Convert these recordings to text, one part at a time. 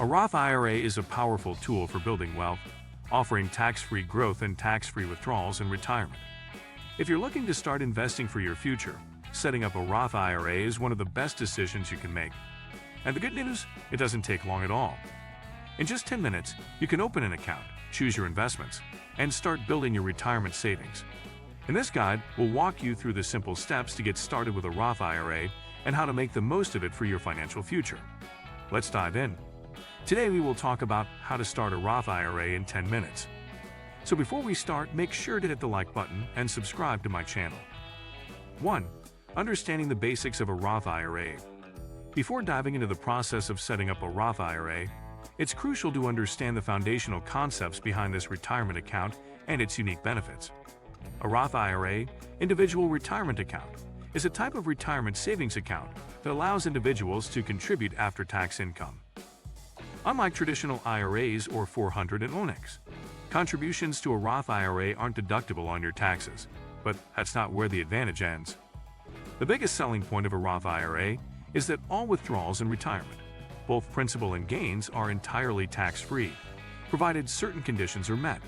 A Roth IRA is a powerful tool for building wealth, offering tax-free growth and tax-free withdrawals in retirement. If you're looking to start investing for your future, setting up a Roth IRA is one of the best decisions you can make. And the good news, it doesn't take long at all. In just 10 minutes, you can open an account, choose your investments, and start building your retirement savings. In this guide, we'll walk you through the simple steps to get started with a Roth IRA and how to make the most of it for your financial future. Let's dive in. Today we will talk about how to start a Roth IRA in 10 minutes. So before we start, make sure to hit the like button and subscribe to my channel. 1. Understanding the basics of a Roth IRA. Before diving into the process of setting up a Roth IRA, it's crucial to understand the foundational concepts behind this retirement account and its unique benefits. A Roth IRA, individual retirement account, is a type of retirement savings account that allows individuals to contribute after-tax income. Unlike traditional IRAs or 401ks, contributions to a Roth IRA aren't deductible on your taxes, but that's not where the advantage ends. The biggest selling point of a Roth IRA is that all withdrawals in retirement, both principal and gains, are entirely tax-free, provided certain conditions are met.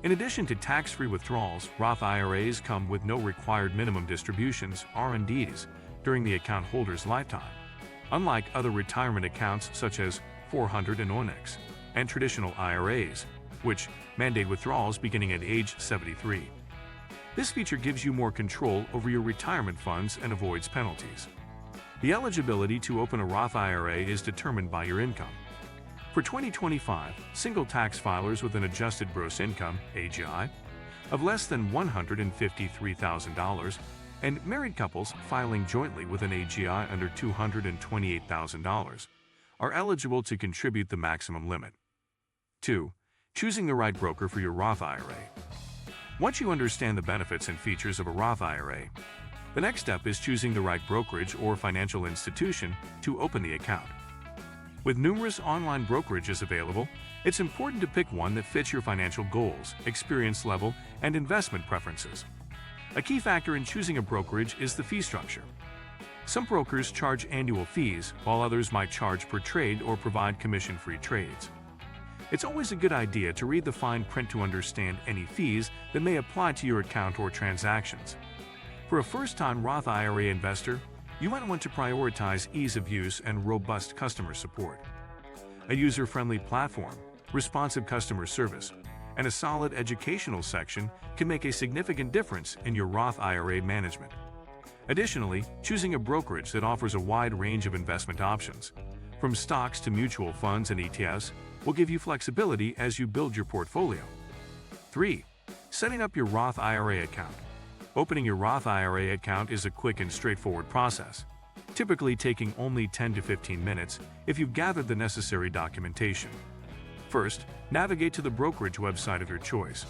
In addition to tax-free withdrawals, Roth IRAs come with no required minimum distributions (R&Ds) during the account holder's lifetime, unlike other retirement accounts such as 401ks and traditional IRAs, which mandate withdrawals beginning at age 73. This feature gives you more control over your retirement funds and avoids penalties. The eligibility to open a Roth IRA is determined by your income. For 2025, single tax filers with an adjusted gross income (AGI) of less than $153,000 and married couples filing jointly with an AGI under $228,000 are eligible to contribute the maximum limit. 2. Choosing the right broker for your Roth IRA. Once you understand the benefits and features of a Roth IRA, the next step is choosing the right brokerage or financial institution to open the account. With numerous online brokerages available, it's important to pick one that fits your financial goals, experience level, and investment preferences. A key factor in choosing a brokerage is the fee structure. Some brokers charge annual fees, while others might charge per trade or provide commission-free trades. It's always a good idea to read the fine print to understand any fees that may apply to your account or transactions. For a first-time Roth IRA investor, you might want to prioritize ease of use and robust customer support. A user-friendly platform, responsive customer service, and a solid educational section can make a significant difference in your Roth IRA management. Additionally, choosing a brokerage that offers a wide range of investment options, from stocks to mutual funds and ETFs, will give you flexibility as you build your portfolio. 3. Setting up your Roth IRA account. Opening your Roth IRA account is a quick and straightforward process, typically taking only 10 to 15 minutes if you've gathered the necessary documentation. First, navigate to the brokerage website of your choice.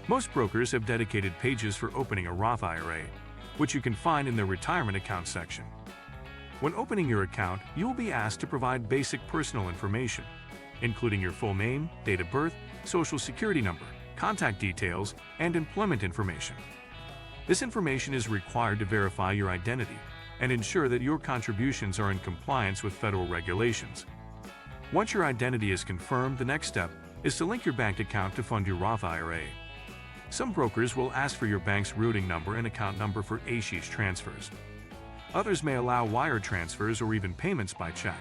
Most brokers have dedicated pages for opening a Roth IRA, which you can find in their retirement account section. When opening your account, you will be asked to provide basic personal information, including your full name, date of birth, social security number, contact details, and employment information. This information is required to verify your identity and ensure that your contributions are in compliance with federal regulations. Once your identity is confirmed, the next step is to link your bank account to fund your Roth IRA. Some brokers will ask for your bank's routing number and account number for ACH transfers. Others may allow wire transfers or even payments by check.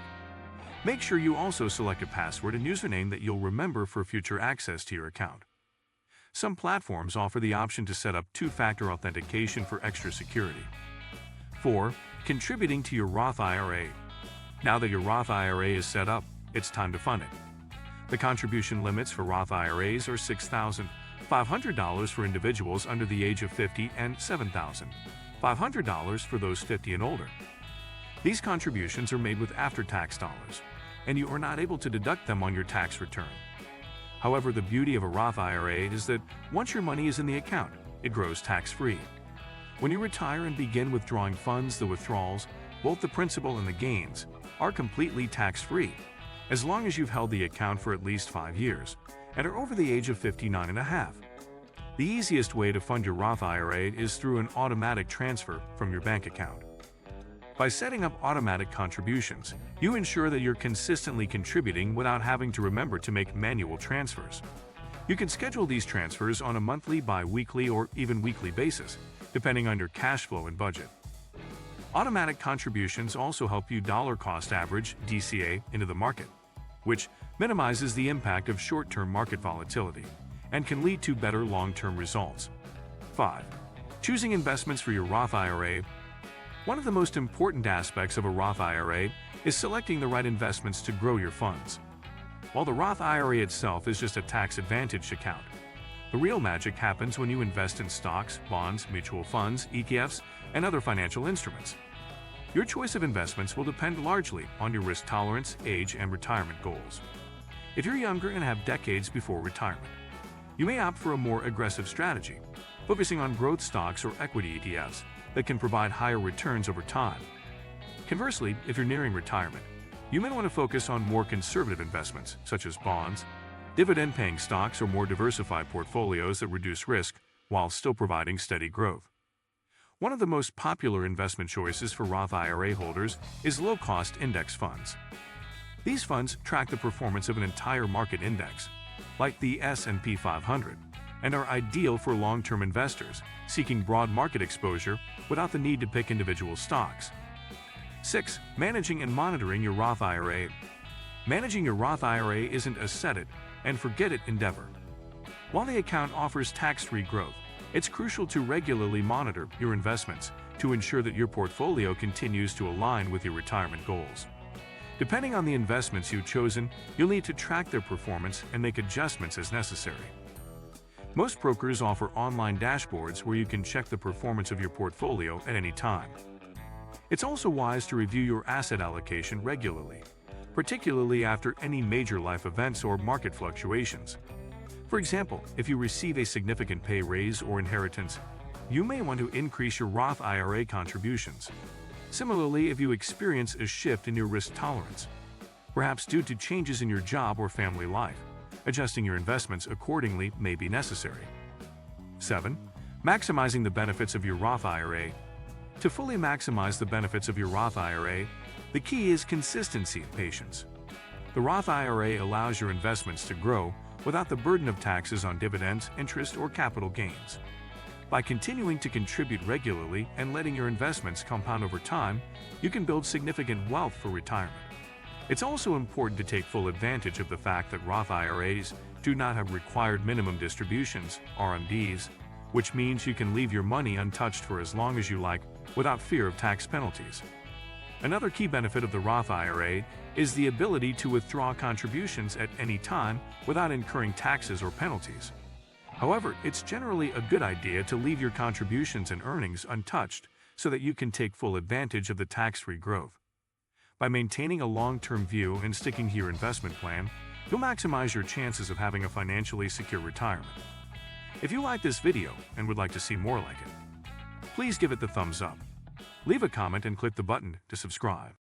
Make sure you also select a password and username that you'll remember for future access to your account. Some platforms offer the option to set up two-factor authentication for extra security. 4. Contributing to your Roth IRA. Now that your Roth IRA is set up, it's time to fund it. The contribution limits for Roth IRAs are $6,500 for individuals under the age of 50 and $7,500 for those 50 and older. These contributions are made with after-tax dollars, and you are not able to deduct them on your tax return. However, the beauty of a Roth IRA is that once your money is in the account, it grows tax-free. When you retire and begin withdrawing funds, the withdrawals, both the principal and the gains, are completely tax-free, as long as you've held the account for at least 5 years and are over the age of 59 and a half. The easiest way to fund your Roth IRA is through an automatic transfer from your bank account. By setting up automatic contributions, you ensure that you're consistently contributing without having to remember to make manual transfers. You can schedule these transfers on a monthly, bi-weekly, or even weekly basis, depending on your cash flow and budget. Automatic contributions also help you dollar-cost average (DCA) into the market, which minimizes the impact of short-term market volatility and can lead to better long-term results. 5. Choosing investments for your Roth IRA. One of the most important aspects of a Roth IRA is selecting the right investments to grow your funds. While the Roth IRA itself is just a tax-advantaged account, the real magic happens when you invest in stocks, bonds, mutual funds, ETFs, and other financial instruments. Your choice of investments will depend largely on your risk tolerance, age, and retirement goals. If you're younger and have decades before retirement, you may opt for a more aggressive strategy, focusing on growth stocks or equity ETFs that can provide higher returns over time. Conversely, if you're nearing retirement, you may want to focus on more conservative investments such as bonds, dividend-paying stocks, or more diversified portfolios that reduce risk while still providing steady growth. One of the most popular investment choices for Roth IRA holders is low-cost index funds. These funds track the performance of an entire market index, like the S&P 500, and are ideal for long-term investors seeking broad market exposure without the need to pick individual stocks. 6. Managing and monitoring your Roth IRA. Managing your Roth IRA isn't a set-it-and-forget-it endeavor. While the account offers tax-free growth, it's crucial to regularly monitor your investments to ensure that your portfolio continues to align with your retirement goals. Depending on the investments you've chosen, you'll need to track their performance and make adjustments as necessary. Most brokers offer online dashboards where you can check the performance of your portfolio at any time. It's also wise to review your asset allocation regularly, particularly after any major life events or market fluctuations. For example, if you receive a significant pay raise or inheritance, you may want to increase your Roth IRA contributions. Similarly, if you experience a shift in your risk tolerance, perhaps due to changes in your job or family life, adjusting your investments accordingly may be necessary. 7. Maximizing the benefits of your Roth IRA. To fully maximize the benefits of your Roth IRA, the key is consistency and patience. The Roth IRA allows your investments to grow without the burden of taxes on dividends, interest, or capital gains. By continuing to contribute regularly and letting your investments compound over time, you can build significant wealth for retirement. It's also important to take full advantage of the fact that Roth IRAs do not have required minimum distributions, RMDs, which means you can leave your money untouched for as long as you like without fear of tax penalties. Another key benefit of the Roth IRA is the ability to withdraw contributions at any time without incurring taxes or penalties. However, it's generally a good idea to leave your contributions and earnings untouched so that you can take full advantage of the tax-free growth. By maintaining a long-term view and sticking to your investment plan, you'll maximize your chances of having a financially secure retirement. If you like this video and would like to see more like it, please give it the thumbs up. Leave a comment and click the button to subscribe.